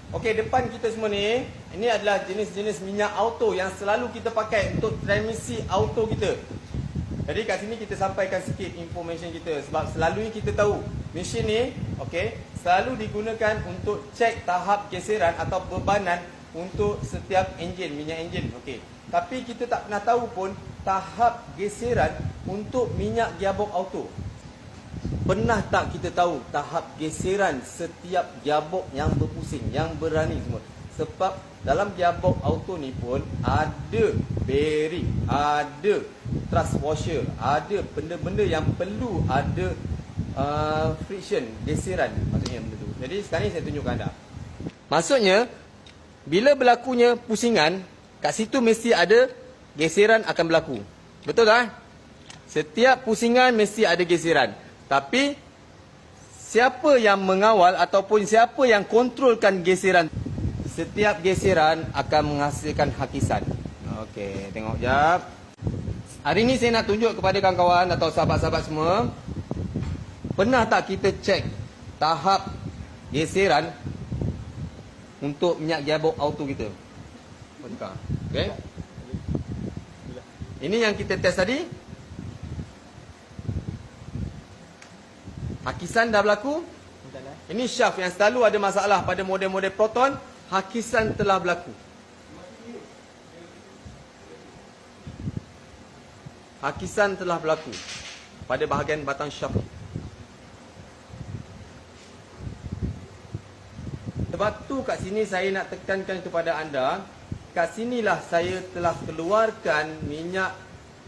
Okey, depan kita semua ni, ini adalah jenis-jenis minyak auto yang selalu kita pakai untuk transmisi auto kita. Jadi kat sini kita sampaikan sikit information kita sebab selalunya kita tahu mesin ni, okey, selalu digunakan untuk cek tahap geseran atau bebanan untuk setiap enjin, minyak enjin. Okey. Tapi kita tak pernah tahu pun tahap geseran untuk minyak gearbox auto. Pernah tak kita tahu tahap geseran setiap gearbox yang berpusing, yang berani semua? Sebab dalam gearbox auto ni pun ada bearing, ada thrust washer, ada benda-benda yang perlu ada friction, geseran maksudnya benda tu. Jadi sekarang ni saya tunjukkan anda. Maksudnya bila berlakunya pusingan, kat situ mesti ada geseran akan berlaku. Betul tak? Setiap pusingan mesti ada geseran. Tapi siapa yang mengawal ataupun siapa yang kontrolkan geseran? Setiap geseran akan menghasilkan hakisan. Okey, tengok jap. Hari ni saya nak tunjuk kepada kawan-kawan atau sahabat-sahabat semua, pernah tak kita cek tahap geseran untuk minyak gearbox auto kita? Okey. Ini yang kita test tadi. Hakisan dah berlaku. Ini shaft yang selalu ada masalah pada model-model Proton. Hakisan telah berlaku. Hakisan telah berlaku pada bahagian batang shaft. Sebab tu kat sini saya nak tekankan kepada anda, kat sinilah saya telah keluarkan minyak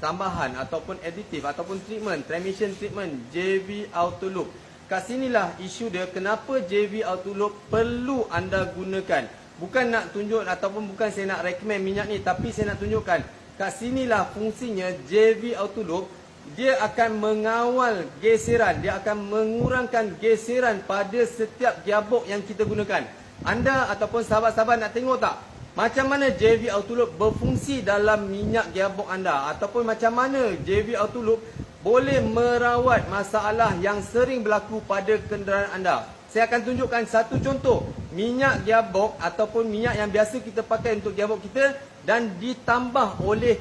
tambahan ataupun aditif ataupun treatment, transmission treatment JV Auto Loop. Kat sinilah isu dia, kenapa JV Auto Loop perlu anda gunakan. Bukan nak tunjuk ataupun bukan saya nak recommend minyak ni, tapi saya nak tunjukkan kat sinilah fungsinya JV Auto Loop. Dia akan mengawal geseran, dia akan mengurangkan geseran pada setiap gearbox yang kita gunakan. Anda ataupun sahabat-sahabat nak tengok tak macam mana JV Auto Loop berfungsi dalam minyak gearbox anda, ataupun macam mana JV Auto Loop boleh merawat masalah yang sering berlaku pada kenderaan anda. Saya akan tunjukkan satu contoh minyak gearbox ataupun minyak yang biasa kita pakai untuk gearbox kita dan ditambah oleh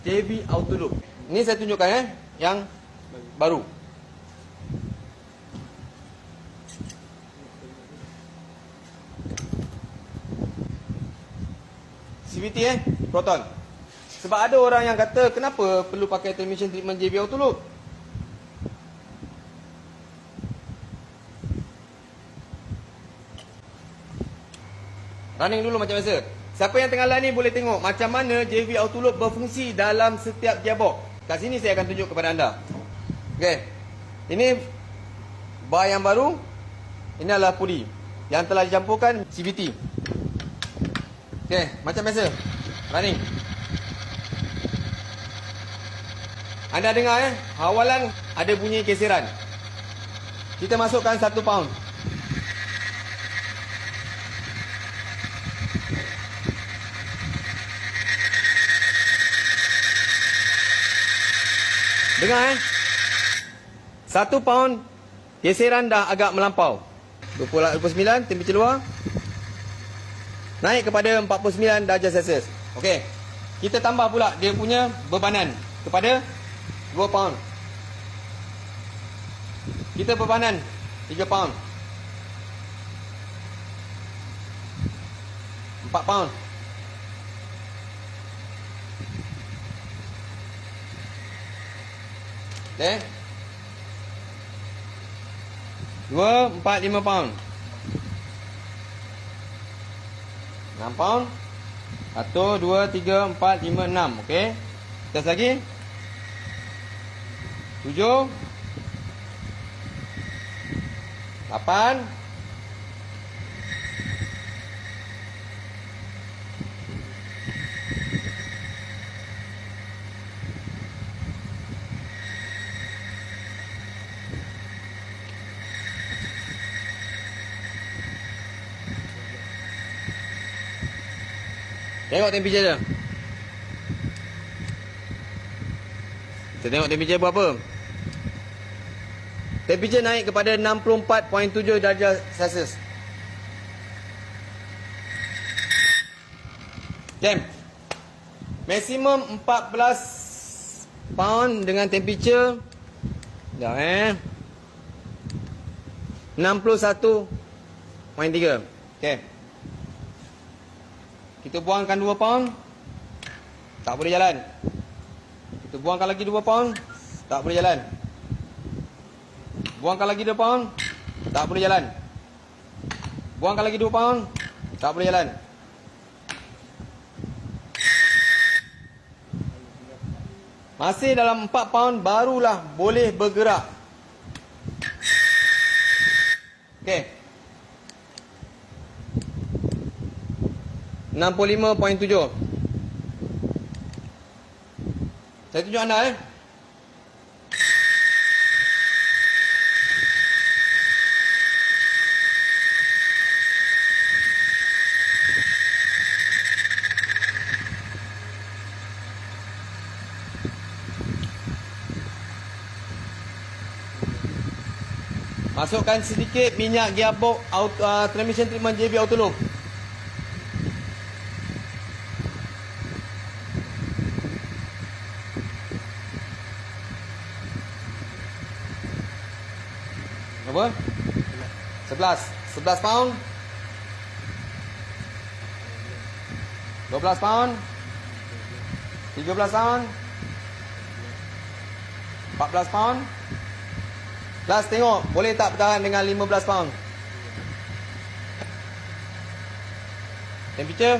JV Auto Loop. Ini saya tunjukkan yang baru. CVT Proton. Sebab ada orang yang kata kenapa perlu pakai transmission treatment JV Auto Loop. Running dulu macam biasa. Siapa yang tengah live ni boleh tengok macam mana JV Auto Loop berfungsi dalam setiap gearbox. Kat sini saya akan tunjuk kepada anda. Okey. Ini bar yang baru. Ini adalah puli yang telah dicampurkan CVT. Okey, macam biasa. Running. Anda dengar awalan ada bunyi geseran. Kita masukkan 1 pound. Dengar 1 pound geseran dah agak melampau. 29 temperature luar. Naik kepada 49 darjah Celsius. Okey. Kita tambah pula dia punya bebanan kepada 2 pound. Kita bebanan 3 pound. 4 pound. Okey. 2, 4, 5 pound. 6 pound. 1, 2, 3, 4, 5, 6. Okey. Tes lagi. 7. 8. Tengok temperature dia. Kita tengok temperature berapa. Temperature naik kepada 64.7 darjah Celsius. Jam. Maksimum 14 pound dengan temperature. Sekejap 61.3. Okey. Kita buangkan 2 pound. Tak boleh jalan. Kita buangkan lagi 2 pound. Tak boleh jalan. Buangkan lagi 2 pound. Tak boleh jalan. Buangkan lagi 2 pound. Tak boleh jalan. Masih dalam 4 pound barulah boleh bergerak. Okey. 65.7. Saya tunjuk anda Masukkan sedikit minyak gearbox transmission treatment JB Auto Loop. Berapa? 11 pound. 12 pound. 13 pound. 14 pound. Last tengok, boleh tak bertahan dengan 15 pound? Temperature.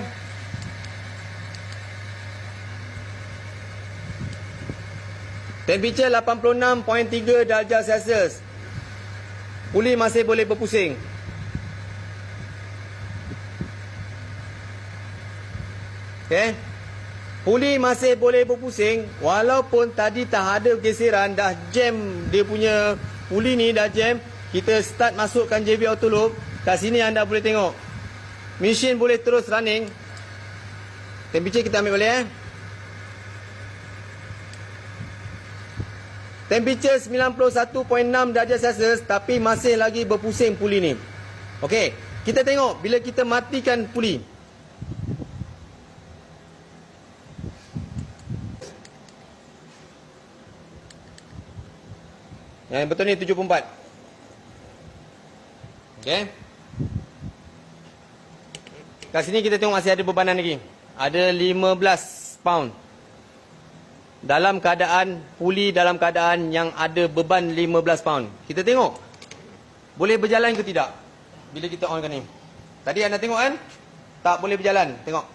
Temperature 86.3 darjah Celsius. Puli masih boleh berpusing. Okey. Puli masih boleh berpusing walaupun tadi tak ada geseran, dah jam dia punya puli ni dah jam. Kita start masukkan JB Auto Loop. Kat sini anda boleh tengok. Mesin boleh terus running. Temperature kita ambil boleh Temperature 91.6 darjah Celsius tapi masih lagi berpusing puli ni. Okey, kita tengok bila kita matikan puli. Yang betul ni 74. Okey. Kat sini kita tengok masih ada bebanan lagi. Ada 15 pound. Dalam keadaan puli dalam keadaan yang ada beban 15 pound. Kita tengok boleh berjalan ke tidak bila kita onkan ni. Tadi anda tengok kan? Tak boleh berjalan. Tengok.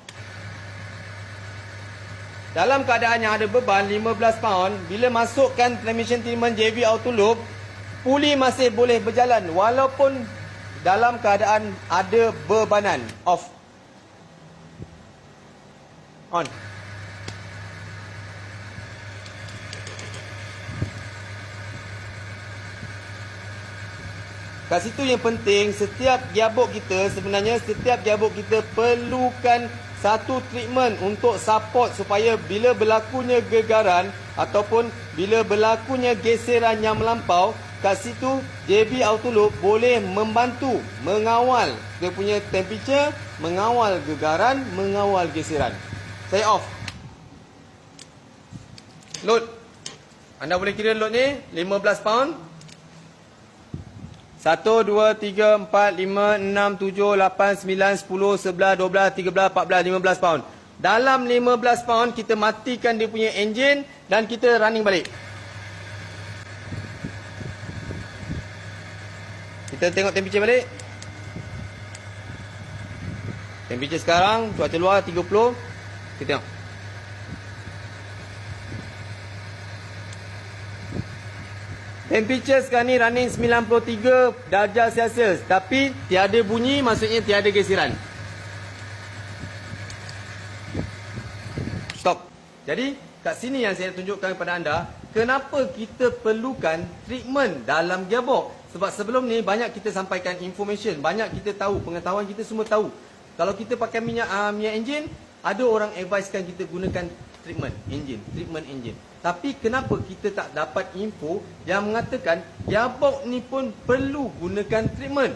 Dalam keadaan yang ada beban 15 pound, bila masukkan transmission treatment JB Auto Loop, puli masih boleh berjalan walaupun dalam keadaan ada bebanan. Off. On. Kat situ yang penting, setiap gearbox kita sebenarnya, setiap gearbox kita perlukan satu treatment untuk support supaya bila berlakunya gegaran ataupun bila berlakunya geseran yang melampau, kat situ JB Auto Loop boleh membantu mengawal dia punya temperature, mengawal gegaran, mengawal geseran. Saya off. Load. Anda boleh kira load ni 15 pound. 1, 2, 3, 4, 5, 6, 7, 8, 9, 10, 11, 12, 13, 14, 15 pound. Dalam 15 pound, kita matikan dia punya enjin dan kita running balik. Kita tengok temperature balik. Temperature sekarang, cuaca luar 30. Kita tengok. Temperature sekarang ni running 93 darjah Celsius. Tapi tiada bunyi, maksudnya tiada geseran. Stop. Jadi kat sini yang saya tunjukkan kepada anda, kenapa kita perlukan treatment dalam gearbox. Sebab sebelum ni banyak kita sampaikan information, banyak kita tahu, pengetahuan kita semua tahu. Kalau kita pakai minyak enjin, ada orang advisekan kita gunakan treatment engine. Tapi kenapa kita tak dapat info yang mengatakan gearbox ni pun perlu gunakan treatment?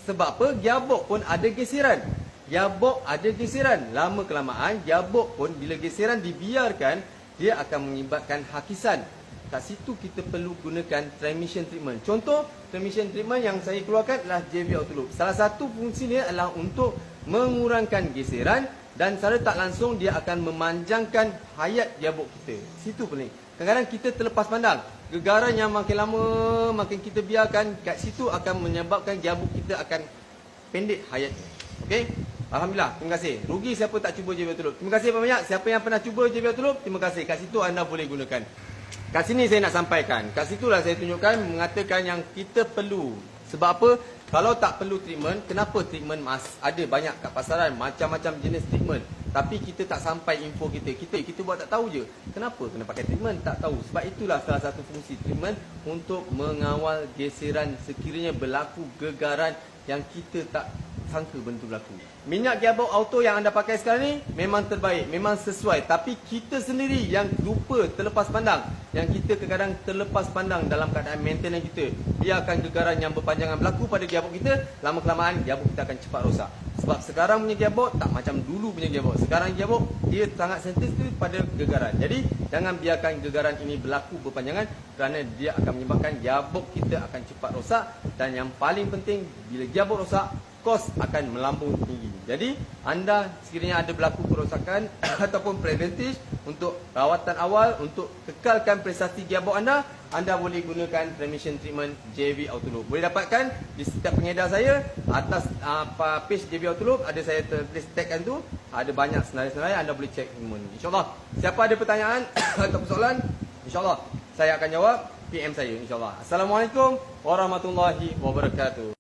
Sebab apa? Gearbox pun ada geseran. gearbox ada geseran. Lama kelamaan gearbox pun bila geseran dibiarkan, dia akan mengibatkan hakisan. Kat situ kita perlu gunakan transmission treatment. Contoh transmission treatment yang saya keluarkan adalah JV Auto Loop. Salah satu fungsi dia adalah untuk mengurangkan geseran dan secara tak langsung dia akan memanjangkan hayat gearbox kita. Situ pening. Kadang-kadang kita terlepas pandang. Gegaran yang makin lama makin kita biarkan, kat situ akan menyebabkan gearbox kita akan pendek hayatnya. Okey? Alhamdulillah, terima kasih. Rugi siapa tak cuba JV Auto Loop. Terima kasih banyak. Siapa yang pernah cuba JV Auto Loop, terima kasih. Kat situ anda boleh gunakan. Kat sini saya nak sampaikan. Kat situlah saya tunjukkan mengatakan yang kita perlu. Sebab apa? Kalau tak perlu treatment, kenapa treatment ada banyak kat pasaran, macam-macam jenis treatment. Tapi kita tak sampai info kita. Kita buat tak tahu je. Kenapa kena pakai treatment? Tak tahu. Sebab itulah salah satu fungsi treatment untuk mengawal geseran sekiranya berlaku gegaran yang kita tak sangka benda tu berlaku. Minyak gearbox auto yang anda pakai sekarang ni memang terbaik, memang sesuai. Tapi kita sendiri yang lupa, terlepas pandang. Yang kita kadang-kadang terlepas pandang dalam keadaan maintenance kita. Biarkan gegaran yang berpanjangan berlaku pada gearbox kita, lama kelamaan gearbox kita akan cepat rosak. Sebab sekarang punya gearbox tak macam dulu punya gearbox. Sekarang gearbox dia sangat sensitif pada gegaran. Jadi jangan biarkan gegaran ini berlaku berpanjangan kerana dia akan menyebabkan gearbox kita akan cepat rosak. Dan yang paling penting, bila gearbox rosak, kos akan melambung tinggi. Jadi anda sekiranya ada berlaku kerosakan ataupun preventif untuk rawatan awal untuk kekalkan prestasi gearbox anda boleh gunakan transmission treatment JV Auto Loop. Boleh dapatkan di setiap pengedar saya atas page JV Auto Loop, ada saya tulis tagkan tu, ada banyak senarai-senarai, anda boleh cek semua ni. InsyaAllah siapa ada pertanyaan atau soalan, InsyaAllah saya akan jawab, PM saya insyaAllah. Assalamualaikum warahmatullahi wabarakatuh.